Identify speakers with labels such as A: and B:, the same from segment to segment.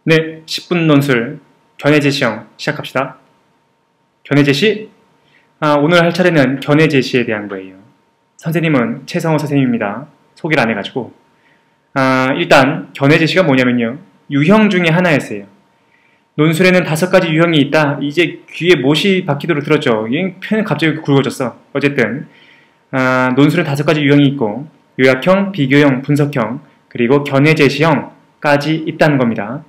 A: 네, 10분 논술 견해제시형 시작합시다. 견해제시? 오늘 할 차례는 견해제시에 대한 거예요. 선생님은 최성호 선생님입니다. 소개를 안 해가지고 일단 견해제시가 뭐냐면요, 유형 중에 하나였어요. 논술에는 5가지 유형이 있다. 이제 귀에 못이 박히도록 들었죠. 표현 갑자기 굵어졌어. 어쨌든 논술은 5가지 유형이 있고 요약형, 비교형, 분석형, 그리고 견해제시형까지 있다는 겁니다.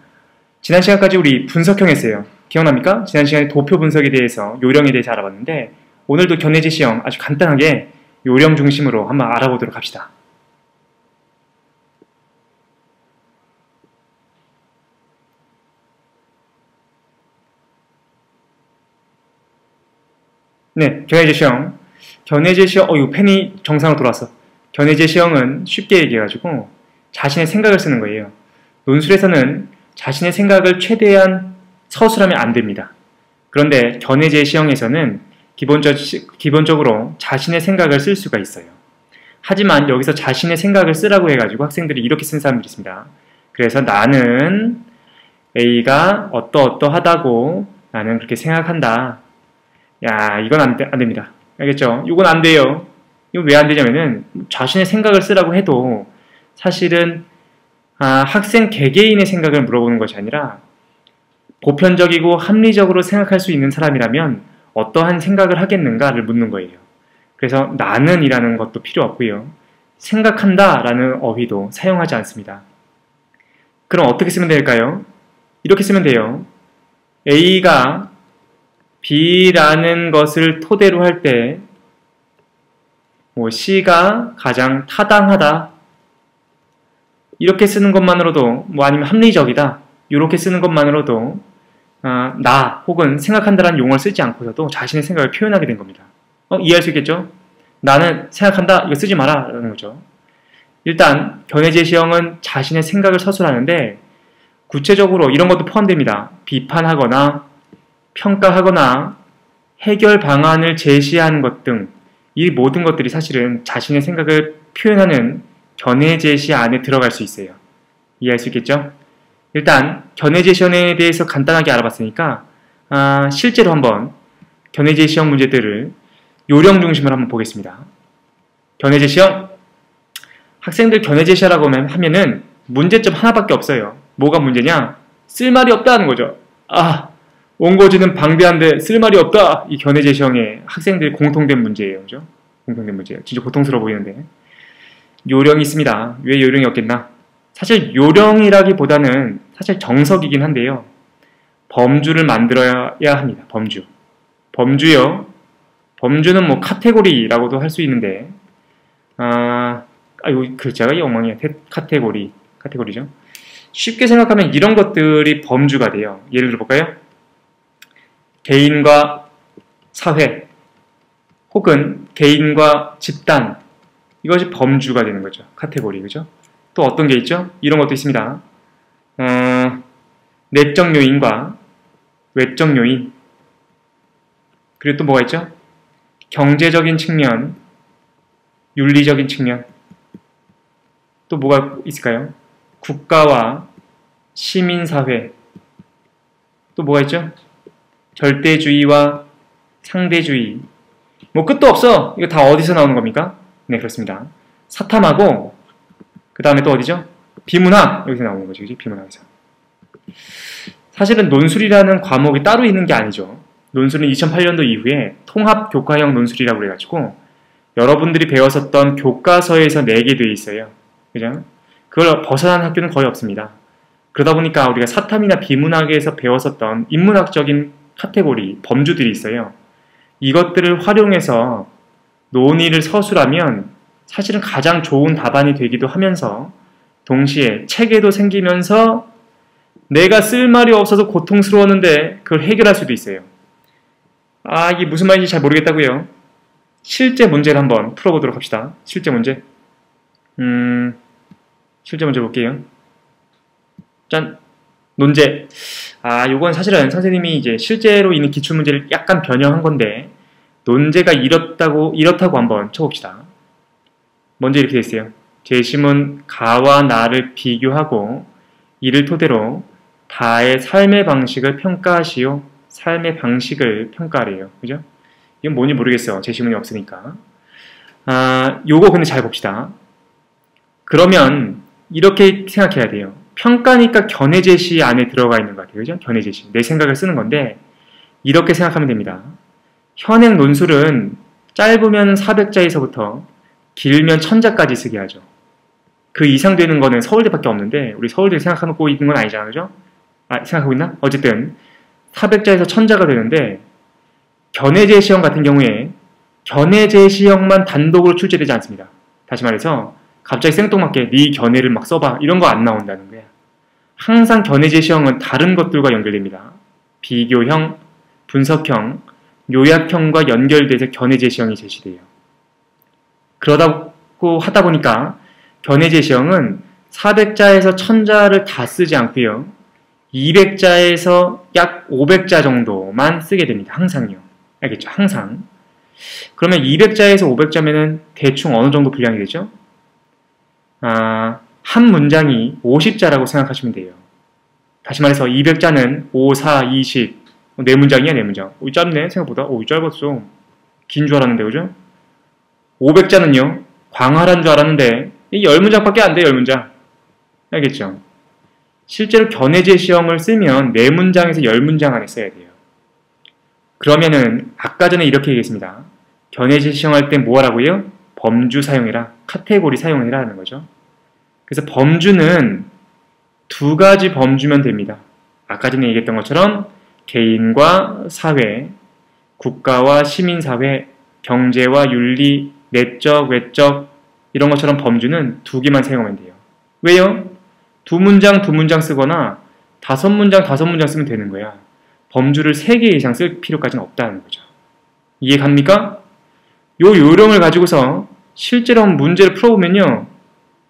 A: 지난 시간까지 우리 분석형 했어요. 기억납니까? 지난 시간에 도표 분석에 대해서, 요령에 대해서 알아봤는데 오늘도 견해제시형 아주 간단하게 요령 중심으로 한번 알아보도록 합시다. 네, 견해제시형. 견해제시형, 이거 펜이 정상으로 돌아왔어. 견해제시형은 쉽게 얘기해가지고 자신의 생각을 쓰는 거예요. 논술에서는 자신의 생각을 최대한 서술하면 안 됩니다. 그런데 견해제시형에서는 기본적으로 자신의 생각을 쓸 수가 있어요. 하지만 여기서 자신의 생각을 쓰라고 해가지고 학생들이 이렇게 쓴 사람들이 있습니다. 그래서 나는 A가 어떠어떠하다고 나는 그렇게 생각한다. 야, 이건 안 됩니다. 알겠죠? 이건 안 돼요. 이거 왜 안 되냐면은 자신의 생각을 쓰라고 해도 사실은 학생 개개인의 생각을 물어보는 것이 아니라 보편적이고 합리적으로 생각할 수 있는 사람이라면 어떠한 생각을 하겠는가를 묻는 거예요. 그래서 나는 이라는 것도 필요 없고요. 생각한다 라는 어휘도 사용하지 않습니다. 그럼 어떻게 쓰면 될까요? 이렇게 쓰면 돼요. A가 B라는 것을 토대로 할 때 C가 가장 타당하다, 이렇게 쓰는 것만으로도, 아니면 합리적이다, 이렇게 쓰는 것만으로도 나 혹은 생각한다라는 용어를 쓰지 않고서도 자신의 생각을 표현하게 된 겁니다. 이해할 수 있겠죠? 나는 생각한다, 이거 쓰지 마라 라는 거죠. 일단 견해제시형은 자신의 생각을 서술하는데 구체적으로 이런 것도 포함됩니다. 비판하거나 평가하거나 해결 방안을 제시하는 것 등 이 모든 것들이 사실은 자신의 생각을 표현하는 견해제시 안에 들어갈 수 있어요. 이해할 수 있겠죠? 일단 견해제시형에 대해서 간단하게 알아봤으니까 실제로 한번 견해제시형 문제들을 요령 중심으로 한번 보겠습니다. 견해제시형, 학생들 견해제시하라고 하면은 문제점 하나밖에 없어요. 뭐가 문제냐? 쓸말이 없다는 거죠. 원고지는 방대한데 쓸말이 없다. 이 견해제시형의 학생들 공통된 문제예요. 그죠? 공통된 문제예요. 진짜 고통스러워 보이는데. 요령이 있습니다. 왜 요령이 없겠나? 사실 요령이라기보다는 사실 정석이긴 한데요. 범주를 만들어야 합니다. 범주요. 범주는 뭐 카테고리라고도 할 수 있는데, 이거 글자가 엉망이야. 카테고리죠. 쉽게 생각하면 이런 것들이 범주가 돼요. 예를 들어볼까요? 개인과 사회, 혹은 개인과 집단, 이것이 범주가 되는 거죠. 카테고리, 그죠? 또 어떤 게 있죠? 이런 것도 있습니다. 내적 요인과 외적 요인, 그리고 또 뭐가 있죠? 경제적인 측면, 윤리적인 측면, 또 뭐가 있을까요? 국가와 시민사회, 또 뭐가 있죠? 절대주의와 상대주의, 끝도 없어. 이거 다 어디서 나오는 겁니까? 네, 그렇습니다. 사탐하고 그 다음에 또 어디죠? 비문학, 여기서 나오는 거죠. 비문학에서. 사실은 논술이라는 과목이 따로 있는 게 아니죠. 논술은 2008년도 이후에 통합교과형 논술이라고 그래가지고 여러분들이 배웠었던 교과서에서 내게 돼 있어요. 그죠? 그걸 벗어난 학교는 거의 없습니다. 그러다 보니까 우리가 사탐이나 비문학에서 배웠었던 인문학적인 카테고리, 범주들이 있어요. 이것들을 활용해서 논의를 서술하면 사실은 가장 좋은 답안이 되기도 하면서 동시에 체계도 생기면서 내가 쓸 말이 없어서 고통스러웠는데 그걸 해결할 수도 있어요. 이게 무슨 말인지 잘 모르겠다고요? 실제 문제를 한번 풀어보도록 합시다. 실제 문제. 실제 문제 볼게요. 짠! 논제. 요건 사실은 선생님이 이제 실제로 있는 기출문제를 약간 변형한 건데, 논제가 이렇다고 한번 쳐봅시다. 먼저 이렇게 돼 있어요. 제시문 가와 나를 비교하고 이를 토대로 다의 삶의 방식을 평가하시오. 삶의 방식을 평가하래요. 그죠? 이건 뭔지 모르겠어. 제시문이 없으니까. 요거 근데 잘 봅시다. 그러면 이렇게 생각해야 돼요. 평가니까 견해 제시 안에 들어가 있는 것 같아요. 그죠? 견해 제시. 내 생각을 쓰는 건데 이렇게 생각하면 됩니다. 현행 논술은 짧으면 400자에서부터 길면 1000자까지 쓰게 하죠. 그 이상 되는 거는 서울대밖에 없는데 우리 서울대 생각하고 있는 건 아니잖아. 그죠? 생각하고 있나? 어쨌든 400자에서 1000자가 되는데 견해제 시험 같은 경우에 견해제 시험만 단독으로 출제되지 않습니다. 다시 말해서 갑자기 생뚱맞게 네 견해를 막 써봐 이런 거 안 나온다는 거야. 항상 견해제 시험은 다른 것들과 연결됩니다. 비교형, 분석형, 요약형과 연결돼서 견해제 시험이 제시돼요. 그러다고 하다 보니까 견해제 시험은 400자에서 1000자를 다 쓰지 않고요. 200자에서 약 500자 정도만 쓰게 됩니다. 항상요. 알겠죠? 항상. 그러면 200자에서 500자면은 대충 어느 정도 분량이 되죠? 한 문장이 50자라고 생각하시면 돼요. 다시 말해서 200자는 5, 4, 20. 4문장이야, 4문장. 짧네, 생각보다. 짧았어. 긴 줄 알았는데, 그죠? 500자는요, 광활한 줄 알았는데, 10문장밖에 안 돼, 10문장. 알겠죠? 실제로 견해제 시험을 쓰면 4문장에서 10문장 안에 써야 돼요. 그러면은 아까 전에 이렇게 얘기했습니다. 견해제 시험할 때 뭐 하라고요? 범주 사용해라. 카테고리 사용해라 하는 거죠. 그래서 범주는 2가지 범주면 됩니다. 아까 전에 얘기했던 것처럼 개인과 사회, 국가와 시민사회, 경제와 윤리, 내적, 외적 이런 것처럼 범주는 2개만 사용하면 돼요. 왜요? 2문장 쓰거나 5문장 쓰면 되는 거야. 범주를 3개 이상 쓸 필요까지는 없다는 거죠. 이해 갑니까? 요 요령을 가지고서 실제로 문제를 풀어보면요.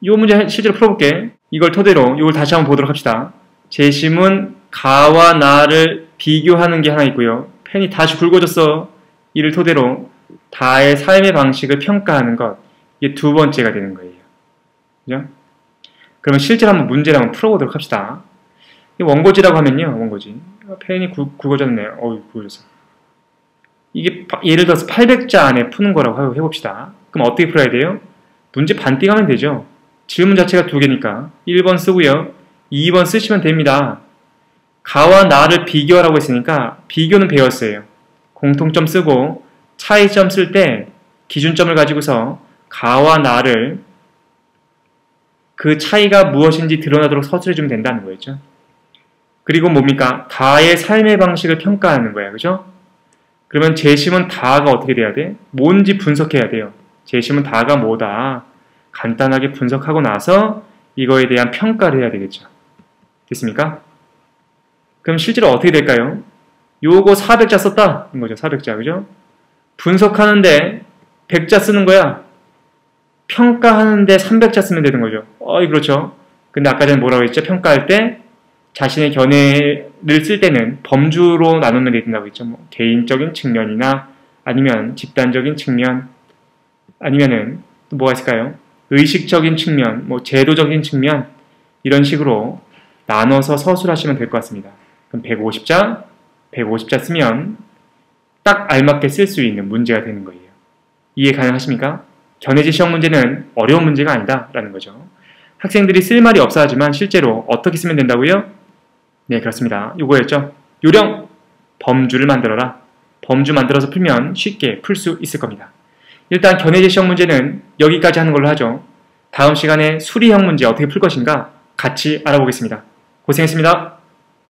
A: 요 문제 실제로 풀어볼게. 이걸 토대로 이걸 다시 한번 보도록 합시다. 제시문 가와 나를 비교하는 게 하나 있고요. 펜이 다시 굵어졌어. 이를 토대로 다의 삶의 방식을 평가하는 것. 이게 2번째가 되는 거예요. 그죠? 그러면 실제로 한번 문제를 한번 풀어보도록 합시다. 원고지라고 하면요. 원고지. 펜이 굵어졌네요. 굵어졌어. 이게 예를 들어서 800자 안에 푸는 거라고 해봅시다. 그럼 어떻게 풀어야 돼요? 문제 반띵하면 되죠. 질문 자체가 2개니까 1번 쓰고요. 2번 쓰시면 됩니다. 가와 나를 비교하라고 했으니까 비교는 배웠어요. 공통점 쓰고 차이점 쓸 때 기준점을 가지고서 가와 나를 그 차이가 무엇인지 드러나도록 서술해주면 된다는 거였죠. 그리고 뭡니까? 다의 삶의 방식을 평가하는 거야. 그죠? 그러면 재심은 다가 어떻게 돼야 돼? 뭔지 분석해야 돼요. 재심은 다가 뭐다. 간단하게 분석하고 나서 이거에 대한 평가를 해야 되겠죠. 됐습니까? 그럼 실제로 어떻게 될까요? 요거 400자 썼다. 인 거죠. 400자. 그죠? 분석하는데 100자 쓰는 거야. 평가하는데 300자 쓰면 되는 거죠. 그렇죠. 근데 아까 전에 뭐라고 했죠? 평가할 때 자신의 견해를 쓸 때는 범주로 나누면 된다고 했죠. 뭐 개인적인 측면이나 아니면 집단적인 측면 아니면은 또 뭐가 있을까요? 의식적인 측면, 뭐 제도적인 측면 이런 식으로 나눠서 서술하시면 될 것 같습니다. 그럼 150자 쓰면 딱 알맞게 쓸 수 있는 문제가 되는 거예요. 이해 가능하십니까? 견해제 시험 문제는 어려운 문제가 아니다라는 거죠. 학생들이 쓸 말이 없어 하지만 실제로 어떻게 쓰면 된다고요? 네, 그렇습니다. 요거였죠. 요령! 범주를 만들어라. 범주 만들어서 풀면 쉽게 풀 수 있을 겁니다. 일단 견해제 시험 문제는 여기까지 하는 걸로 하죠. 다음 시간에 수리형 문제 어떻게 풀 것인가 같이 알아보겠습니다. 고생했습니다.